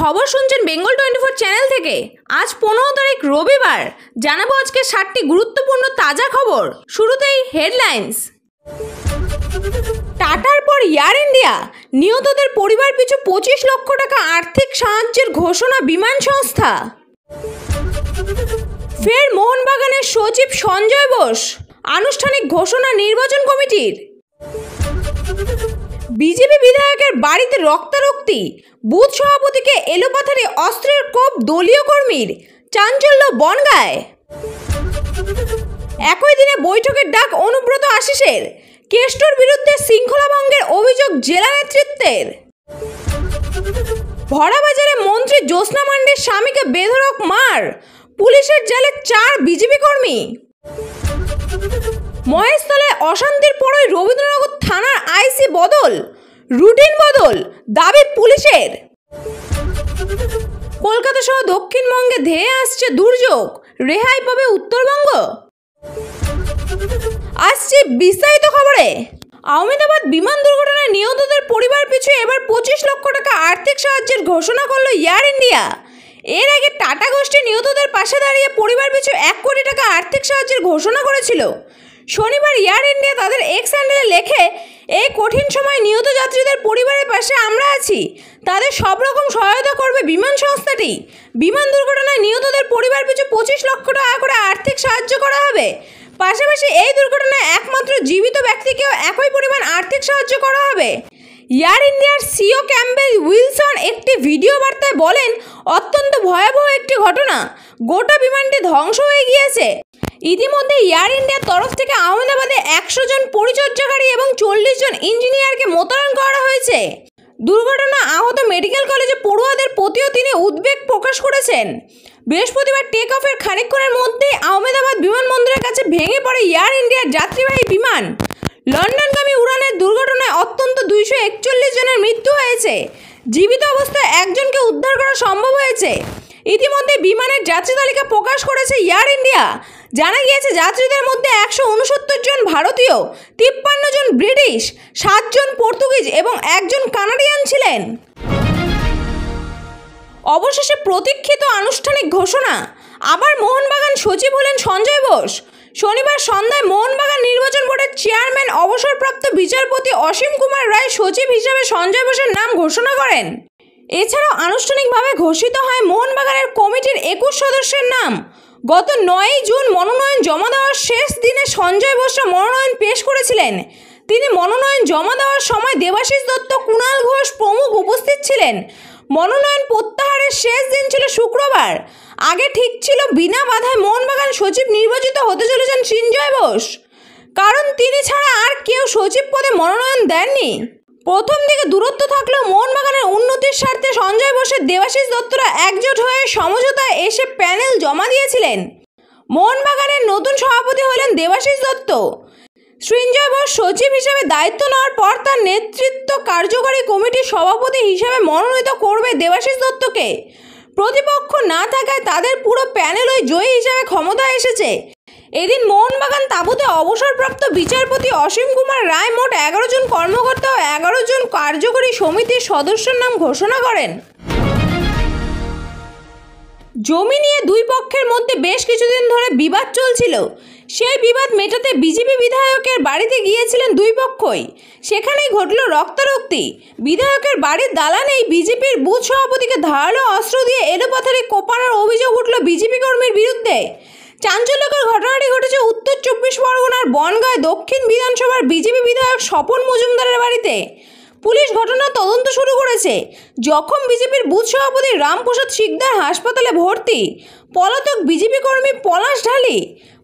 খবর শুনছেন বেঙ্গল 24 চ্যানেল থেকে। আজ 15 তারিখ রবিবার। জানাবো আজকে 7টি গুরুত্বপূর্ণ তাজা খবর। শুরুতেই হেডলাইন্স। টাটার পর এয়ার ইন্ডিয়া, নিহতদের পরিবার পিছু 25 লক্ষ টাকা আর্থিক সাহায্যের ঘোষণা বিমান সংস্থা। ফের মোহনবাগানের সচিব সঞ্জয় বোস, আনুষ্ঠানিক ঘোষণা নির্বাচন কমিটির। বিজেপি বিধায়কের বাড়িতে রক্তারক্তি, বুথ সভাপতিকে এলোপাথারি অস্ত্রের কোপ দলীয় কর্মীর, চাঞ্চল্য বনগাঁয়। একই দিনে বৈঠকের ডাক অনুব্রত আশিসের, কেষ্টর বিরুদ্ধে শৃঙ্খলা ভঙ্গের অভিযোগ জেলা নেতৃত্বের। ভরাবাজারে মন্ত্রী জ্যোৎস্না মান্ডির স্বামীকে বেধড়ক মার, পুলিশের জালে 4 বিজেপি কর্মী। মহেশতলে অশান্তির পরই রবীন্দ্রনগর থানার আইসি বদল, রুটিন বদল, দাবি পুলিশের। কলকাতা সহ দক্ষিণবঙ্গে ধেয়ে আসছে দুর্যোগ, রেহাই পাবে উত্তরবঙ্গ। আসছে বিস্তারিত খবরে। আহমেদাবাদ বিমান দুর্ঘটনায় নিহতদের পরিবার পিছু এবার 25 লক্ষ টাকা আর্থিক সাহায্যের ঘোষণা করল এয়ার ইন্ডিয়া। এর আগে টাটা গোষ্ঠী নিহতদের পাশে দাঁড়িয়ে পরিবার পিছু 1 কোটি টাকা আর্থিক সাহায্যের ঘোষণা করেছিল। শনিবার এয়ার ইন্ডিয়া তাদের এক্স হ্যান্ডেলে লেখে, এই কঠিন সময় নিহত যাত্রীদের পরিবারের পাশে আমরা আছি। তাদের সব রকম সহায়তা করবে বিমান সংস্থাটি। বিমান দুর্ঘটনায় নিহতদের পরিবার পিছু 25 লক্ষ টাকা করে আর্থিক সাহায্য করা হবে। পাশাপাশি এই দুর্ঘটনায় একমাত্র জীবিত ব্যক্তিকেও একই পরিমাণ আর্থিক সাহায্য করা হবে। এয়ার ইন্ডিয়ার সিও ক্যাম্বেল উইলসন একটি ভিডিও বার্তায় বলেন, অত্যন্ত ভয়াবহ একটি ঘটনা, গোটা বিমানটি ধ্বংস হয়ে গিয়েছে। ইতিমধ্যে এয়ার ইন্ডিয়ার তরফ থেকে আহমেদাবাদে 100 জন পরিচর্যাকারী এবং 40 জন ইঞ্জিনিয়ারকে মোতায়েন করা হয়েছে। দুর্ঘটনা আহত মেডিকেল কলেজে পড়ুয়াদের প্রতিও তিনি উদ্বেগ প্রকাশ করেছেন। বৃহস্পতিবার টেক অফের খানিকক্ষণের মধ্যেই আহমেদাবাদ বিমানবন্দরের কাছে ভেঙে পড়ে এয়ার ইন্ডিয়ার যাত্রীবাহী বিমান। লন্ডনগামী উড়ানের দুর্ঘটনায় অন্তত 241 জনের মৃত্যু হয়েছে। জীবিত অবস্থায় একজনকে উদ্ধার করা সম্ভব হয়েছে। ইতিমধ্যে বিমানের যাত্রী তালিকা প্রকাশ করেছে এয়ার ইন্ডিয়া। জানা গিয়েছে যাত্রীদের মধ্যে 169 জন ভারতীয়, 53 জন ব্রিটিশ, 7 জন পর্তুগিজ এবং 1 জন কানাডিয়ান ছিলেন। অবশেষে প্রতীক্ষিত আনুষ্ঠানিক ঘোষণা, আবার মোহনবাগান সচিব হলেন সঞ্জয় বোস। শনিবার সন্ধ্যায় মোহনবাগান নির্বাচন বোর্ডের চেয়ারম্যান অবসরপ্রাপ্ত বিচারপতি অসীম কুমার রায় সচিব হিসাবে সঞ্জয় বোসের নাম ঘোষণা করেন। এছাড়াও আনুষ্ঠানিকভাবে ঘোষিত হয় মোহনবাগানের কমিটির 21 সদস্যের নাম। গত 9 জুন মনোনয়ন জমা দেওয়ার শেষ দিনে সঞ্জয় বোসরা মনোনয়ন পেশ করেছিলেন। তিনি মনোনয়ন জমা দেওয়ার সময় দেবাশিস দত্ত, কুণাল ঘোষ প্রমুখ উপস্থিত ছিলেন। মনোনয়ন প্রত্যাহারের শেষ দিন ছিল শুক্রবার। আগে ঠিক ছিল বিনা বাধায় মোহনবাগান সচিব নির্বাচিত হতে চলেছেন সঞ্জয় বোস, কারণ তিনি ছাড়া আর কেউ সচিব পদে মনোনয়ন দেননি। প্রথম দিকে দূরত্ব থাকলেও মোহনবাগানের উন্নতির স্বার্থে সঞ্জয় বোসের দেবাশিস দত্তরা একজোট হয়ে সমঝোতায় এসে প্যানেল জমা দিয়েছিলেন। মোহনবাগানের নতুন সভাপতি হলেন দেবাশিস দত্ত। সঞ্জয় বোস সচিব হিসেবে দায়িত্ব নেওয়ার পর তার নেতৃত্ব কার্যকরী কমিটির সভাপতি হিসেবে মনোনীত করবে দেবাশিস দত্তকে। প্রতিপক্ষ না থাকায় তাদের পুরো প্যানেলই জয়ী হিসেবে ক্ষমতায় এসেছে। এদিন মোহনবাগান তাঁবুতে অবসরপ্রাপ্ত বিচারপতি অসীম কুমার রায় মোট 11 জন কর্মকর্তা ও 11 জন কার্যকরী সমিতির সদস্যের নাম ঘোষণা করেন। জমি নিয়ে দুই পক্ষের মধ্যে বেশ কিছুদিন ধরে বিবাদ চলছিল। সেই বিবাদ মেটাতে বিজেপি বিধায়কের বাড়িতে গিয়েছিলেন দুই পক্ষই। সেখানেই ঘটল রক্তারক্তি। বিধায়কের বাড়ির দালানেই বিজেপির বুথ সভাপতিকে ধারালো অস্ত্র দিয়ে এলোপাথারি কোপানোর অভিযোগ উঠল বিজেপি কর্মীর বিরুদ্ধে। চাঞ্চল্যকর ঘটনাটি ঘটেছে উত্তর 24 পরগনার বনগাঁয় দক্ষিণ বিধানসভার বিজেপি বিধায়ক স্বপন মজুমদারের বাড়িতে। পুলিশ ঘটনার তদন্ত শুরু করেছে। জখম বিজেপির বুথ সভাপতি রামপ্রসাদ শিকদার হাসপাতালে ভর্তি। পলাতক বিজেপি কর্মী পলাশ ঢালি।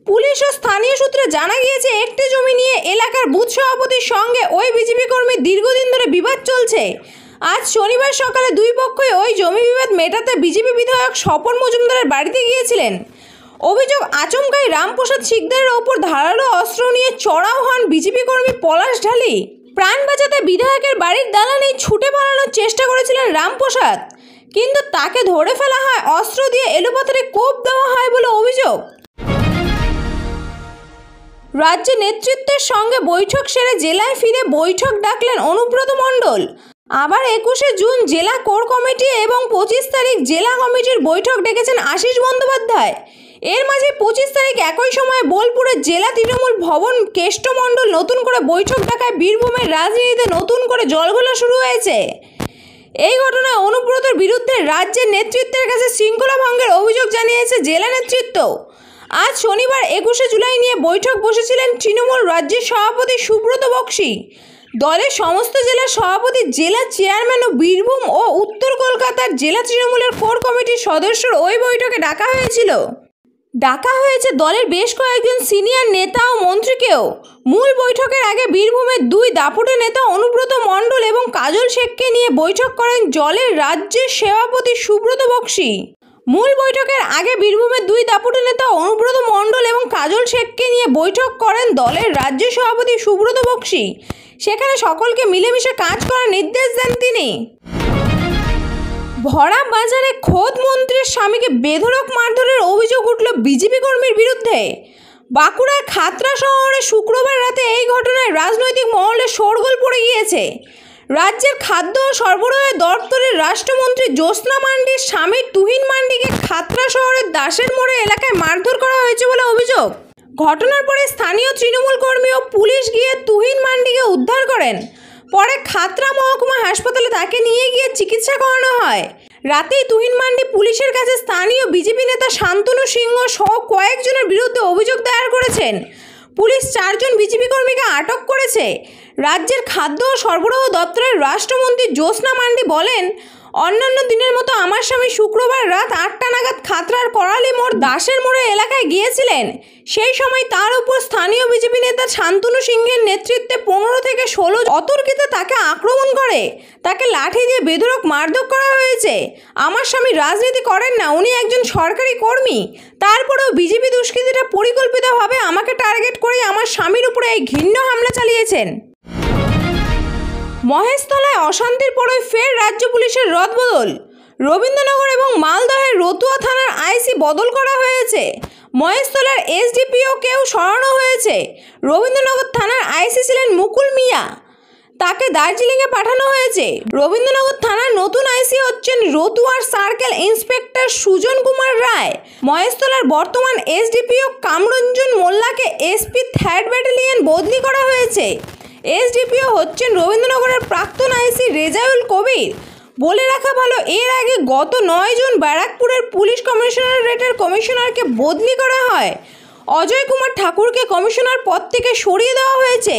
পুলিশ ও স্থানীয় সূত্রে জানা গিয়েছে, একটি জমি নিয়ে এলাকার বুথ সভাপতির সঙ্গে ওই বিজেপি কর্মীর দীর্ঘদিন ধরে বিবাদ চলছে। আজ শনিবার সকালে দুই পক্ষই ওই জমি বিবাদ মেটাতে বিজেপি বিধায়ক স্বপন মজুমদারের বাড়িতে গিয়েছিলেন। অভিযোগ, আচমকাই রামপ্রসাদ শিকদারের ওপর ধারালো অস্ত্র নিয়ে চড়াও হন বিজেপি কর্মী পলাশ ঢালি। প্রাণ বাঁচাতে বিধায়কের বাড়ির দালানেই ছুটে পালানোর চেষ্টা করেছিলেন রামপ্রসাদ, কিন্তু তাকে ধরে ফেলা হয়, অস্ত্র দিয়ে এলোপাথারি কোপ দেওয়া হয় বলে অভিযোগ। রাজ্য নেতৃত্বের সঙ্গে বৈঠক সেরে জেলায় ফিরে বৈঠক ডাকলেন অনুব্রত মণ্ডল। আবার 21শে জুন জেলা কোর কমিটি এবং 25 তারিখ জেলা কমিটির বৈঠক ডেকেছেন আশিস বন্দ্যোপাধ্যায়। এর মাঝে 25 তারিখ একই সময়ে বোলপুরের জেলা তৃণমূল ভবন কেষ্টমণ্ডল নতুন করে বৈঠক ডাকায় বীরভূমের রাজনীতিতে নতুন করে জলঘোলা শুরু হয়েছে। এই ঘটনায় অনুব্রতর বিরুদ্ধে রাজ্যের নেতৃত্বের কাছে শৃঙ্খলা ভঙ্গের অভিযোগ জানিয়েছে জেলা নেতৃত্ব। আজ শনিবার 21শে জুলাই নিয়ে বৈঠক বসেছিলেন তৃণমূল রাজ্যের সভাপতি সুব্রত বক্সী। দলের সমস্ত জেলার সভাপতি, জেলা চেয়ারম্যান ও বীরভূম ও উত্তর কলকাতার জেলা তৃণমূলের কোর কমিটির সদস্যর ওই বৈঠকে ডাকা হয়েছে দলের বেশ কয়েকজন সিনিয়র নেতা ও মন্ত্রীকেও। মূল বৈঠকের আগে বীরভূমের দুই দাপুটে নেতা অনুব্রত মণ্ডল এবং কাজল শেখকে নিয়ে বৈঠক করেন দলের রাজ্যের সভাপতি সুব্রত বক্সী। মূল বৈঠকের আগে বীরভূমের দুই দাপুটে নেতা অনুব্রত মণ্ডল এবং কাজল শেখকে নিয়ে বৈঠক করেন দলের রাজ্য সভাপতি সুব্রত বক্সী। সেখানে সকলকে মিলেমিশে কাজ করার নির্দেশ দেন তিনি। ভরা বাজারে খোদ মন্ত্রীর স্বামীকে বেধড়ক মারধরের অভিযোগ উঠল বিজেপি কর্মীর বিরুদ্ধে। বাঁকুড়ার খাতড়া শহরে শুক্রবার রাতে এই ঘটনায় রাজনৈতিক মহলে শোরগোল পড়ে গিয়েছে। রাজ্যের খাদ্য ও সরবরাহ দপ্তরের রাষ্ট্রমন্ত্রী জ্যোৎস্না মান্ডির স্বামী তুহিন মান্ডিকে খাতড়া শহরের দাসের মোড়ে এলাকায় মারধর করা হয়েছে বলে অভিযোগ। ঘটনার পরে স্থানীয় তৃণমূল কর্মী ও পুলিশ গিয়ে তুহিন মান্ডিকে উদ্ধার করেন। পরে খাতড়া মহকুমা হাসপাতালে তাকে নিয়ে গিয়ে চিকিৎসা করানো হয়। রাতেই তুহিন মান্ডি পুলিশের কাছে স্থানীয় বিজেপি নেতা শান্তনু সিংহ সহ কয়েকজনের বিরুদ্ধে অভিযোগ দায়ের করেছেন। পুলিশ 4 জন বিজেপি কর্মীকে আটক করেছে। রাজ্যের খাদ্য ও সরবরাহ দপ্তরের রাষ্ট্রমন্ত্রী জ্যোৎস্না মান্ডি বলেন, অন্যান্য দিনের মতো আমার স্বামী শুক্রবার রাত 8টা নাগাদ খাতড়ার করালি মোড় দাসের মোড়ে এলাকায় গিয়েছিলেন। সেই সময় তার উপর স্থানীয় বিজেপি নেতা শান্তনু সিংহের নেতৃত্বে 15 থেকে 16 অতর্কিতে তাকে আক্রমণ করে। তাকে লাঠি দিয়ে বেধড়ক মারধর করা হয়েছে। আমার স্বামী রাজনীতি করেন না, উনি একজন সরকারি কর্মী। তারপরেও বিজেপি দুষ্কৃতীরা পরিকল্পিতভাবে আমাকে টার্গেট করে আমার স্বামীর উপরে এই ঘৃণ্য হামলা চালিয়েছেন। মহেশতলায় অশান্তির পরে ফের রাজ্য পুলিশের রদবদল। রবীন্দ্রনগর এবং মালদহের রতুয়া থানার আইসি বদল করা হয়েছে। মহেশতলার এসডিপিওকেও সরানো হয়েছে। রবীন্দ্রনগর থানার আইসি ছিলেন মুকুল মিয়া, তাকে দার্জিলিংয়ে পাঠানো হয়েছে। রবীন্দ্রনগর থানার নতুন আইসি হচ্ছেন রতুয়ার সার্কেল ইন্সপেক্টর সুজন কুমার রায়। মহেশতলার বর্তমান এসডিপিও কামরঞ্জন মোল্লাকে এসপি 3rd ব্যাটালিয়ন বদলি করা হয়েছে। এসডিপিও হচ্ছেন রবীন্দ্রনগরের প্রাক্তন আইসি রেজাউল কবির। বলে রাখা ভালো, এর আগে গত 9 জুন ব্যারাকপুরের পুলিশ কমিশনারেটের কমিশনারকে বদলি করা হয়। অজয় কুমার ঠাকুরকে কমিশনার পদ থেকে সরিয়ে দেওয়া হয়েছে।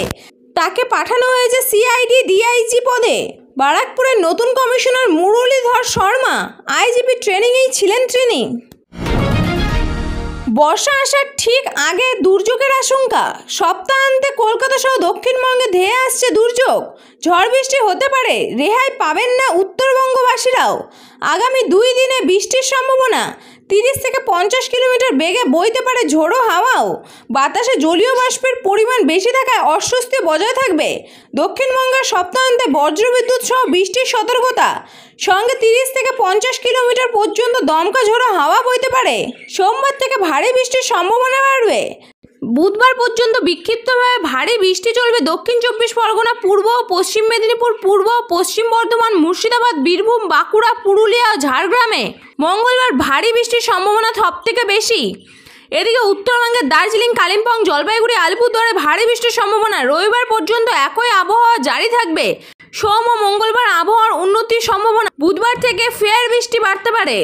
তাকে পাঠানো হয়েছে সিআইডি ডিআইজি পদে। ব্যারাকপুরের নতুন কমিশনার মুরলীধর শর্মা আইজিপি ট্রেনিংয়েই ছিলেন তিনি। বর্ষা আসার ঠিক আগে দুর্যোগের আশঙ্কা। সপ্তাহান্তে কলকাতা সহ দক্ষিণবঙ্গে ধেয়ে আসছে দুর্যোগ। ঝড় বৃষ্টি হতে পারে, রেহাই পাবেন না উত্তরবঙ্গবাসীরাও। আগামী 2 দিনে বৃষ্টির সম্ভাবনা। 30 থেকে 50 কিলোমিটার বেগে বইতে পারে ঝোড়ো হাওয়াও। বাতাসে জলীয় বাষ্পের পরিমাণ বেশি থাকায় অস্বস্তি বজায় থাকবে। দক্ষিণবঙ্গের সপ্তাহান্তে বজ্রবিদ্যুৎ সহ বৃষ্টির সতর্কতা। সঙ্গে 30 থেকে 50 কিলোমিটার পর্যন্ত দমকা ঝোড়ো হাওয়া বইতে পারে। সোমবার থেকে ভারী বৃষ্টির সম্ভাবনা বাড়বে। বুধবার পর্যন্ত বিক্ষিপ্তভাবে ভারী বৃষ্টি চলবে দক্ষিণ 24 পরগনা, পূর্ব ও পশ্চিম মেদিনীপুর, পূর্ব ও পশ্চিম বর্ধমান, মুর্শিদাবাদ, বীরভূম, বাঁকুড়া, পুরুলিয়া ও ঝাড়গ্রামে। মঙ্গলবার ভারী বৃষ্টির সম্ভাবনা সবথেকে বেশি। এদিকে উত্তরবঙ্গের দার্জিলিং, কালিম্পং, জলপাইগুড়ি, আলিপুরদুয়ারে ভারী বৃষ্টির সম্ভাবনা। রবিবার পর্যন্ত একই আবহাওয়া জারি থাকবে। সোম ও মঙ্গলবার আবহাওয়ার উন্নতির সম্ভাবনা। বুধবার থেকে ফের বৃষ্টি বাড়তে পারে।